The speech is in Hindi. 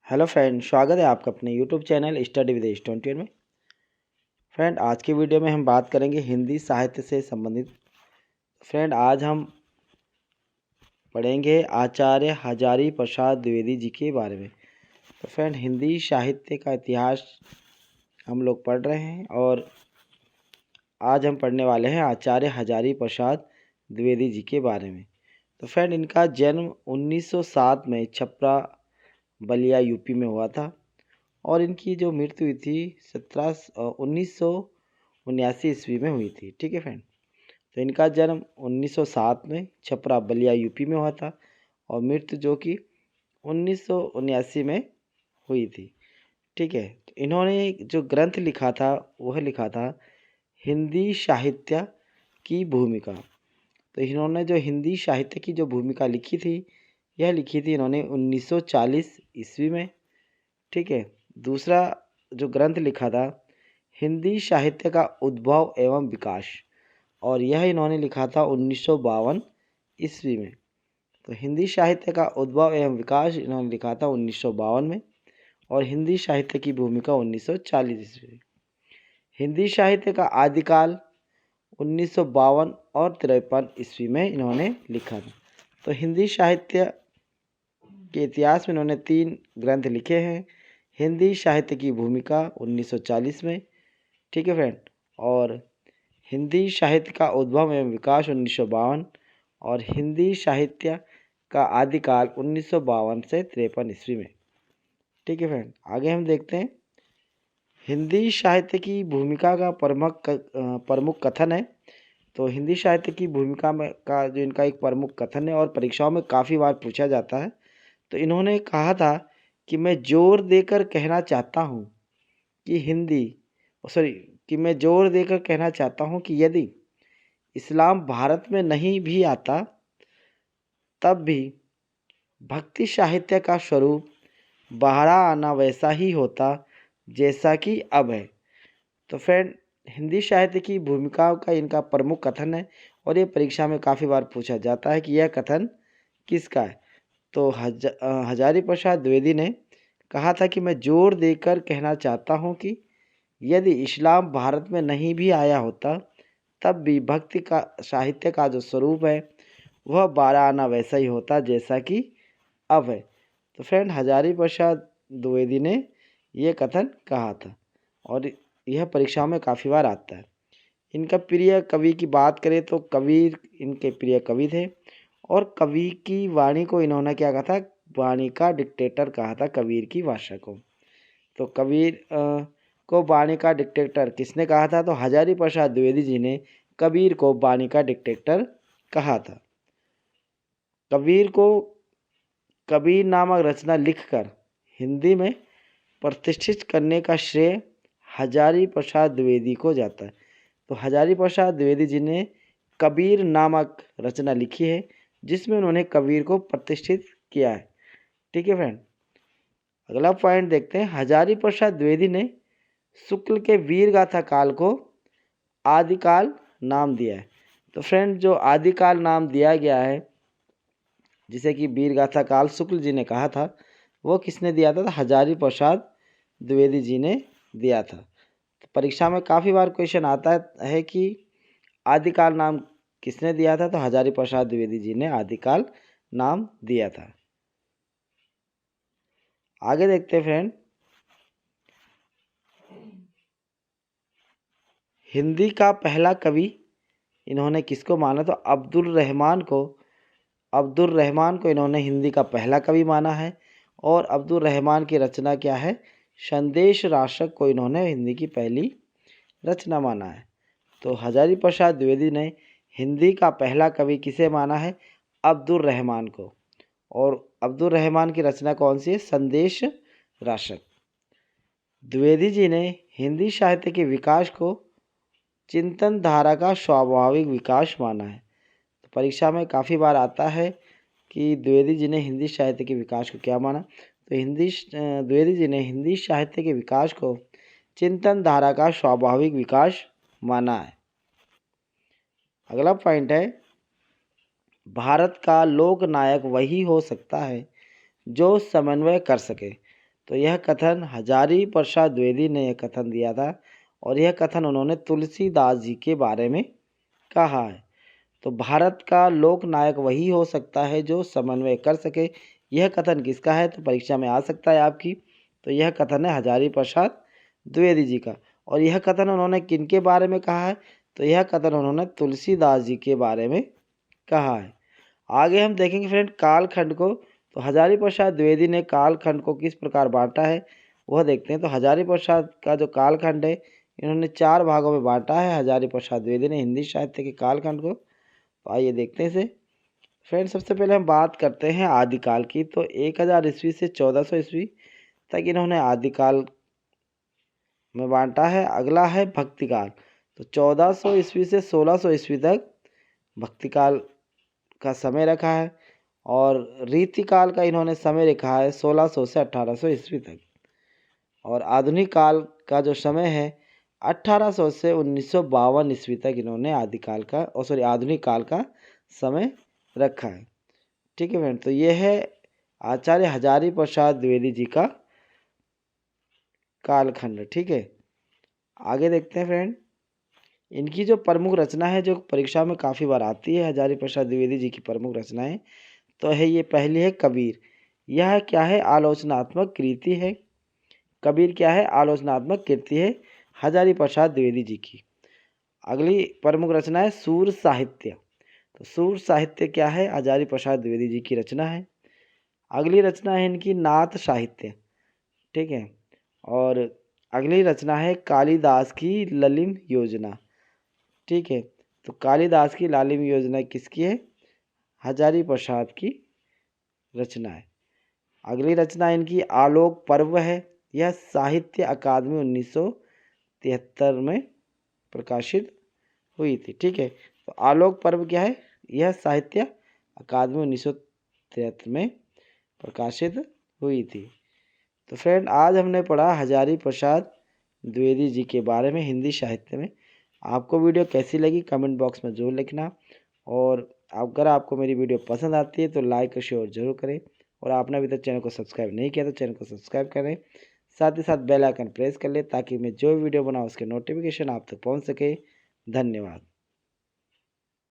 हेलो फ्रेंड, स्वागत है आपका अपने YouTube channel study with student में। फ्रेंड, आज की वीडियो में हम बात करेंगे हिंदी साहित्य से संबंधित। फ्रेंड, आज हम पढ़ेंगे आचार्य हजारी प्रसाद द्विवेदी जी के बारे में। तो फ्रेंड, हिंदी साहित्य का इतिहास हम लोग पढ़ रहे हैं और आज हम पढ़ने वाले हैं आचार्य हजारी प्रसाद द्विवेदी जी के बारे में। तो फ्रेंड, इनका जन्म 1907 में छपरा बलिया यूपी में हुआ था और इनकी जो मृत्यु हुई थी 1979 ईस्वी में हुई थी। ठीक है फ्रेंड, तो इनका जन्म 1907 में छपरा बलिया यूपी में हुआ था और मृत्यु जो कि 1979 में हुई थी। ठीक है, तो इन्होंने जो ग्रंथ लिखा था वह लिखा था हिंदी साहित्य की भूमिका। तो इन्होंने जो हिंदी साहित्य की जो भूमिका लिखी थी यह लिखी थी इन्होंने 1940 ईस्वी में। ठीक है, दूसरा जो ग्रंथ लिखा था हिंदी साहित्य का उद्भव एवं विकास, और यह इन्होंने लिखा था 1952 ईस्वी में। तो हिंदी साहित्य का उद्भव एवं विकास इन्होंने लिखा था 1952 में और हिंदी साहित्य की भूमिका 1940 ईस्वी में। हिंदी साहित्य का आदिकाल 1952 और 53 ईस्वी में इन्होंने लिखा था। तो हिंदी साहित्य के इतिहास में इन्होंने 3 ग्रंथ लिखे हैं। हिंदी साहित्य की भूमिका 1940 में, ठीक है फ्रेंड, और हिंदी साहित्य का उद्भव एवं विकास 1952 और हिंदी साहित्य का आदिकाल 1952 से 53 ईस्वी में। ठीक है फ्रेंड, आगे हम देखते हैं हिंदी साहित्य की भूमिका का प्रमुख कथन है। तो हिंदी साहित्य की भूमिका में का जो इनका एक प्रमुख कथन है और परीक्षाओं में काफ़ी बार पूछा जाता है। तो इन्होंने कहा था कि मैं जोर देकर कहना चाहता हूँ कि मैं जोर देकर कहना चाहता हूँ कि यदि इस्लाम भारत में नहीं भी आता तब भी भक्ति साहित्य का स्वरूप बाहर आना वैसा ही होता जैसा कि अब है। तो फ्रेंड, हिंदी साहित्य की भूमिका का इनका प्रमुख कथन है और ये परीक्षा में काफ़ी बार पूछा जाता है कि यह कथन किसका है। तो हजारी प्रसाद द्विवेदी ने कहा था कि मैं जोर देकर कहना चाहता हूँ कि यदि इस्लाम भारत में नहीं भी आया होता तब भी भक्ति का साहित्य का जो स्वरूप है वह बारह आना वैसा ही होता जैसा कि अब है। तो फ्रेंड, हजारी प्रसाद द्विवेदी ने ये कथन कहा था और यह परीक्षाओं में काफ़ी बार आता है। इनका प्रिय कवि की बात करें तो कबीर इनके प्रिय कवि थे और कवि की वाणी को इन्होंने क्या कहा था, वाणी का डिक्टेटर कहा था कबीर की भाषा को। तो कबीर को वाणी का डिक्टेटर किसने कहा था? तो हजारी प्रसाद द्विवेदी जी ने कबीर को वाणी का डिक्टेटर कहा था। कबीर को कबीर नामक रचना लिखकर हिंदी में प्रतिष्ठित करने का श्रेय हजारी प्रसाद द्विवेदी को जाता है। तो हजारी प्रसाद द्विवेदी जी ने कबीर नामक रचना लिखी है जिसमें उन्होंने कबीर को प्रतिष्ठित किया है। ठीक है फ्रेंड, अगला पॉइंट देखते हैं। हजारी प्रसाद द्विवेदी ने शुक्ल के वीर गाथा काल को आदिकाल नाम दिया है। तो फ्रेंड, जो आदिकाल नाम दिया गया है जिसे कि वीर गाथा काल शुक्ल जी ने कहा था, वो किसने दिया था? तो हजारी प्रसाद द्विवेदी जी ने दिया था। तो परीक्षा में काफ़ी बार क्वेश्चन आता है कि आदिकाल नाम किसने दिया था? तो हजारी प्रसाद द्विवेदी जी ने आदिकाल नाम दिया था। आगे देखते हैं फ्रेंड, हिंदी का पहला कवि इन्होंने किसको माना? तो अब्दुल रहमान को इन्होंने हिंदी का पहला कवि माना है और अब्दुल रहमान की रचना क्या है? संदेश राशक को इन्होंने हिंदी की पहली रचना माना है। तो हजारी प्रसाद द्विवेदी ने हिंदी का पहला कवि किसे माना है? अब्दुल रहमान को। और अब्दुल रहमान की रचना कौन सी है? संदेश राशक। द्विवेदी जी ने हिंदी साहित्य के विकास को चिंतन धारा का स्वाभाविक विकास माना है। तो परीक्षा में काफ़ी बार आता है कि द्विवेदी जी ने हिंदी साहित्य के विकास को क्या माना? तो द्विवेदी जी ने हिंदी साहित्य के विकास को चिंतन धारा का स्वाभाविक विकास माना है। अगला पॉइंट है, भारत का लोक नायक वही हो सकता है जो समन्वय कर सके। तो यह कथन हजारी प्रसाद द्विवेदी ने यह कथन दिया था और यह कथन उन्होंने तुलसीदास जी के बारे में कहा है। तो भारत का लोक नायक वही हो सकता है जो समन्वय कर सके। यह कथन किसका है? तो परीक्षा में आ सकता है आपकी। तो यह कथन है हजारी प्रसाद द्विवेदी जी का। और यह कथन उन्होंने किनके बारे में कहा है? तो यह कथन उन्होंने तुलसीदास जी के बारे में कहा है। आगे हम देखेंगे फ्रेंड कालखंड को। तो हजारी प्रसाद द्विवेदी ने कालखंड को किस प्रकार बांटा है वह देखते हैं। तो हजारी प्रसाद का जो कालखंड है इन्होंने 4 भागों में बांटा है हजारी प्रसाद द्विवेदी ने हिंदी साहित्य के कालखंड को। तो आइए देखते हैं इसे। फ्रेंड सबसे पहले हम बात करते हैं आदिकाल की। तो 1000 ईस्वी से 1400 ईस्वी तक इन्होंने आदिकाल में बांटा है। अगला है भक्तिकाल। तो 1400 ईस्वी से 1600 ईस्वी तक भक्तिकाल का समय रखा है। और रीतिकाल का इन्होंने समय रखा है 1600 से 1800 ईस्वी तक। और आधुनिक काल का जो समय है 1800 से 1952 ईस्वी तक इन्होंने आधुनिक काल का समय रखा है। ठीक है फ्रेंड। तो ये है आचार्य हजारी प्रसाद द्विवेदी जी का कालखंड। ठीक है, आगे देखते हैं फ्रेंड। इनकी जो प्रमुख रचना है जो परीक्षा में काफ़ी बार आती है हजारी प्रसाद द्विवेदी जी की प्रमुख रचनाएं, तो है ये पहली है कबीर। यह क्या है? आलोचनात्मक कृति है। कबीर क्या है? आलोचनात्मक कृति है हजारी प्रसाद द्विवेदी जी की। अगली प्रमुख रचना है सूर साहित्य। तो सूर साहित्य क्या है? हजारी प्रसाद द्विवेदी जी की रचना है। अगली रचना है इनकी नाथ साहित्य। ठीक है, और अगली रचना है कालिदास की ललिम योजना। ठीक है, तो कालिदास की लालिम योजना किसकी है? हजारी प्रसाद की रचना है। अगली रचना इनकी आलोक पर्व है। यह साहित्य अकादमी 1973 में प्रकाशित हुई थी। ठीक है, तो आलोक पर्व क्या है? यह साहित्य अकादमी 1973 में प्रकाशित हुई थी। तो फ्रेंड आज हमने पढ़ा हजारी प्रसाद द्विवेदी जी के बारे में हिंदी साहित्य में। आपको वीडियो कैसी लगी कमेंट बॉक्स में जरूर लिखना। और अगर आपको मेरी वीडियो पसंद आती है तो लाइक और शेयर जरूर करें। और आपने अभी तक चैनल को सब्सक्राइब नहीं किया तो चैनल को सब्सक्राइब करें। साथ ही साथ बेल आइकन प्रेस कर लें ताकि मैं जो वीडियो बनाऊँ उसके नोटिफिकेशन आप तक पहुँच सके। धन्यवाद।